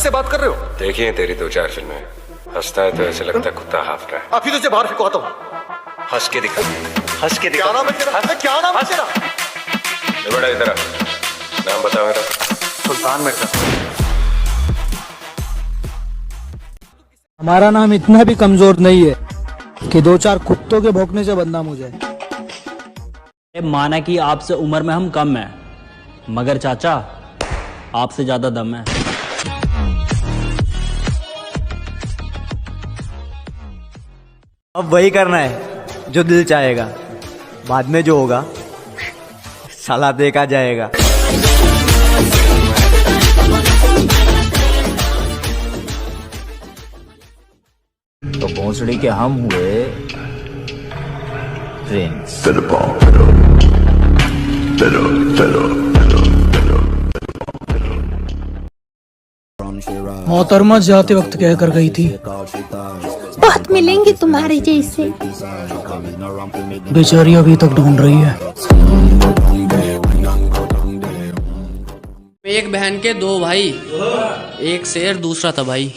किससे बात कर रहे हो? देखिए तेरी 2-4 फिल्में, हंसता है तो ऐसे लगता है कुत्ता हाफ रहा है। अभी तुझे बाहर फेंकवाता हूँ। हंस के दिखा, हंस के दिखा। क्या नाम है तेरा? क्या नाम है तेरा? बेटा इधर आ, नाम बता मेरा। सुल्तान मिर्जा। हमारा नाम इतना भी कमजोर नहीं है कि 2-4 कुत्तों के भौंकने से बदनाम हो जाए। माना कि आपसे उम्र में हम कम हैं, मगर चाचा आपसे ज्यादा दम है। अब वही करना है जो दिल चाहेगा, बाद में जो होगा साला देखा जाएगा। तो भोंसड़ी के हम हुए फ्रेंड्स। मोहतरमा जाते वक्त कह कर गई थी, बहुत मिलेंगे तुम्हारे जैसे। बेचारी अभी तक ढूंढ रही है। एक बहन के 2 भाई, एक शेर दूसरा था भाई।